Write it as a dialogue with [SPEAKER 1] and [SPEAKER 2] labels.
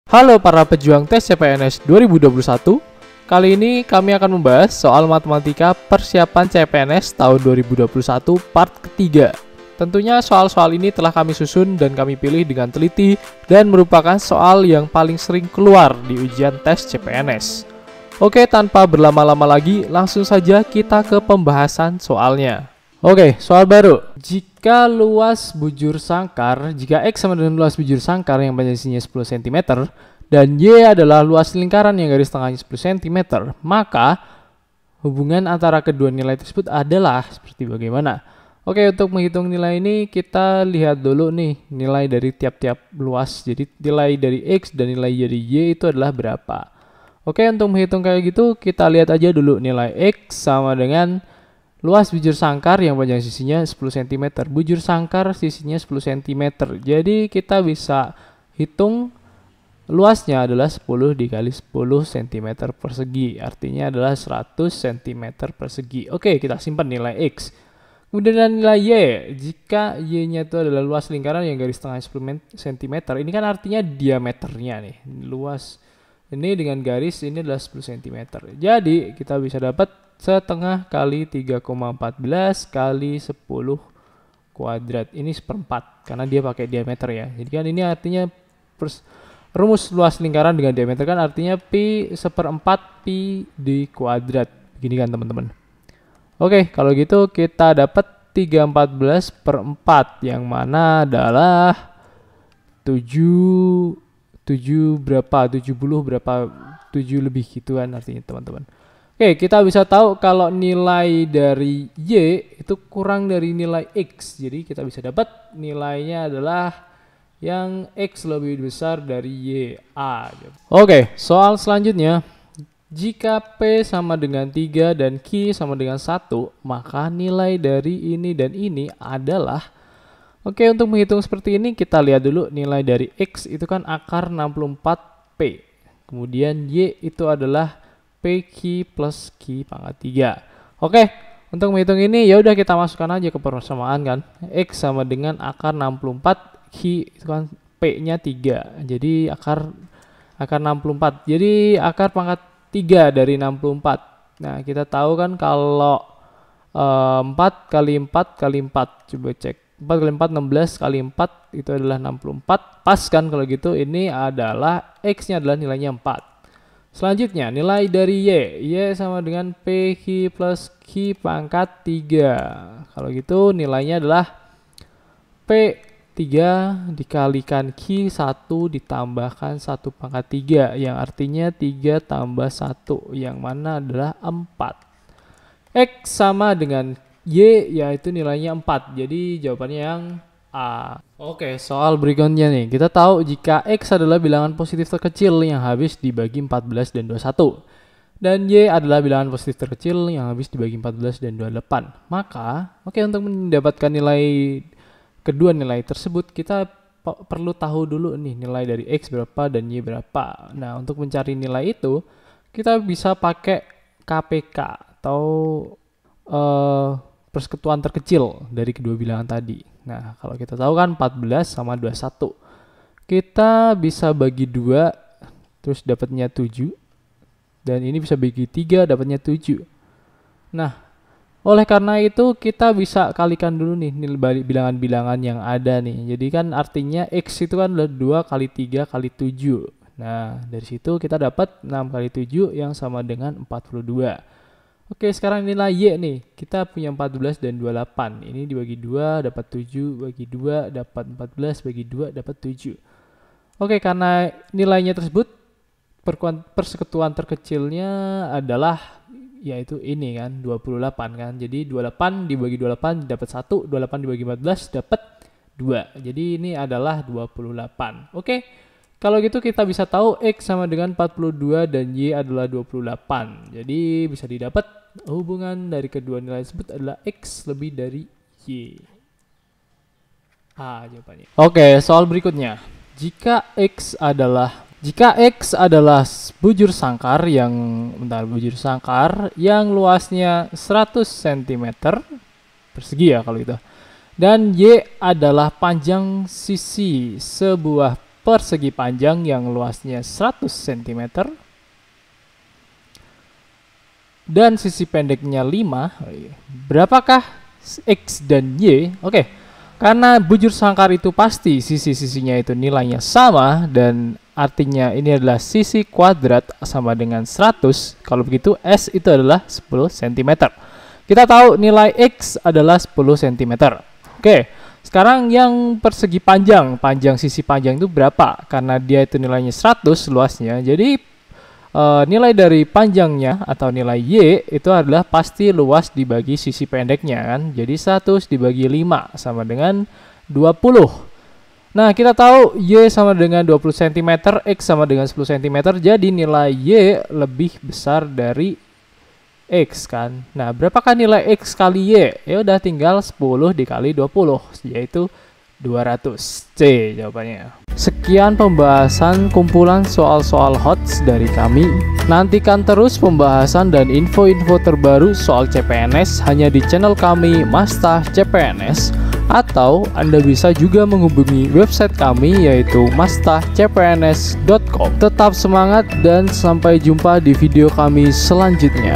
[SPEAKER 1] Halo para pejuang tes CPNS 2021. Kali ini kami akan membahas soal matematika persiapan CPNS tahun 2021 part ketiga. Tentunya soal-soal ini telah kami susun dan kami pilih dengan teliti dan merupakan soal yang paling sering keluar di ujian tes CPNS. Oke, tanpa berlama-lama lagi, langsung saja kita ke pembahasan soalnya. Oke, soal baru. Jika luas bujur sangkar, jika X sama dengan luas bujur sangkar yang panjangnya 10 cm dan Y adalah luas lingkaran yang garis tengahnya 10 cm, maka hubungan antara kedua nilai tersebut adalah seperti bagaimana? Oke, untuk menghitung nilai ini kita lihat dulu nih nilai dari tiap-tiap luas. Jadi nilai dari X dan nilai dari Y itu adalah berapa? Oke, untuk menghitung kayak gitu kita lihat aja dulu nilai X sama dengan luas bujur sangkar yang panjang sisinya 10 cm. Bujur sangkar sisinya 10 cm. Jadi kita bisa hitung luasnya adalah 10 dikali 10 cm persegi. Artinya adalah 100 cm persegi. Oke, kita simpan nilai X. Kemudian nilai Y. Jika Y-nya itu adalah luas lingkaran yang garis tengah 10 cm. Ini kan artinya diameternya nih. Luas ini dengan garis ini adalah 10 cm. Jadi kita bisa dapat setengah kali 3,14 kali 10 kuadrat. Ini seperempat karena dia pakai diameter ya. Jadi kan ini artinya rumus luas lingkaran dengan diameter kan artinya pi seperempat pi di kuadrat. Begini kan teman-teman. Oke, kalau gitu kita dapat 314 per 4 yang mana adalah 7 berapa? 70 berapa? 7 lebih gituan artinya teman-teman. Oke, kita bisa tahu kalau nilai dari Y itu kurang dari nilai X. Jadi kita bisa dapat nilainya adalah yang X lebih besar dari Y. A. Oke, soal selanjutnya. Jika P sama dengan 3 dan Q sama dengan 1, maka nilai dari ini dan ini adalah... Oke, untuk menghitung seperti ini kita lihat dulu nilai dari X itu kan akar 64P. Kemudian Y itu adalah PQ plus Q pangkat 3. Oke, untuk menghitung ini ya udah kita masukkan aja ke persamaan kan. X sama dengan akar 64, Q itu kan P-nya 3. Jadi akar 64. Jadi akar pangkat 3 dari 64. Nah, kita tahu kan kalau 4 kali 4 kali 4 coba cek. 4 kali 4 16 kali 4 itu adalah 64. Pas kan kalau gitu ini adalah X-nya adalah nilainya 4. Selanjutnya, nilai dari Y. Y sama dengan PQ plus Q pangkat 3. Kalau gitu nilainya adalah P3 dikalikan Q1 ditambahkan 1 pangkat 3. Yang artinya 3 tambah 1. Yang mana adalah 4. X sama dengan Y yaitu nilainya 4. Jadi jawabannya yang A. Oke, soal berikutnya nih. Kita tahu jika X adalah bilangan positif terkecil yang habis dibagi 14 dan 21. Dan Y adalah bilangan positif terkecil yang habis dibagi 14 dan 28. Maka, untuk mendapatkan nilai kedua nilai tersebut, kita perlu tahu dulu nih nilai dari X berapa dan Y berapa. Nah, untuk mencari nilai itu, kita bisa pakai KPK atau persekutuan terkecil dari kedua bilangan tadi. Nah, kalau kita tahu kan 14 sama 21. Kita bisa bagi 2 terus dapatnya 7. Dan ini bisa bagi 3 dapatnya 7. Nah, oleh karena itu kita bisa kalikan dulu nih nilai bilangan-bilangan yang ada nih. Jadi kan artinya X itu kan adalah 2 kali 3 kali 7. Nah, dari situ kita dapat 6 kali 7 yang sama dengan 42. Oke, sekarang nilai Y nih. Kita punya 14 dan 28. Ini dibagi 2 dapat 7, bagi 2 dapat 14, bagi 2 dapat 7. Oke, karena nilainya tersebut persekutuan terkecilnya adalah yaitu ini kan, 28 kan. Jadi 28 dibagi 28 dapat 1, 28 dibagi 14 dapat 2. Jadi ini adalah 28. Oke. Kalau gitu kita bisa tahu X sama dengan 42 dan Y adalah 28. Jadi bisa didapat hubungan dari kedua nilai tersebut adalah X lebih dari Y. A jawabannya. Oke, soal berikutnya. Jika X adalah bujur sangkar yang luasnya 100 cm persegi ya kalau itu. Dan Y adalah panjang sisi sebuah persegi panjang yang luasnya 100 cm dan sisi pendeknya 5. Berapakah X dan Y? Oke, karena bujur sangkar itu pasti sisi-sisinya itu nilainya sama, dan artinya ini adalah sisi kuadrat sama dengan 100. Kalau begitu S itu adalah 10 cm. Kita tahu nilai X adalah 10 cm. Oke, sekarang yang persegi panjang, sisi panjang itu berapa? Karena dia itu nilainya 100 luasnya, jadi nilai dari panjangnya atau nilai Y itu adalah pasti luas dibagi sisi pendeknya kan. Jadi 100 dibagi 5 sama dengan 20. Nah, kita tahu Y sama dengan 20 cm, X sama dengan 10 cm, jadi nilai Y lebih besar dari X kan. Nah, berapakah nilai X kali Y? Ya udah tinggal 10 dikali 20, yaitu 200. C jawabannya. Sekian pembahasan kumpulan soal-soal HOTS dari kami. Nantikan terus pembahasan dan info-info terbaru soal CPNS hanya di channel kami Mastah CPNS, atau Anda bisa juga menghubungi website kami yaitu mastahcpns.com. Tetap semangat dan sampai jumpa di video kami selanjutnya.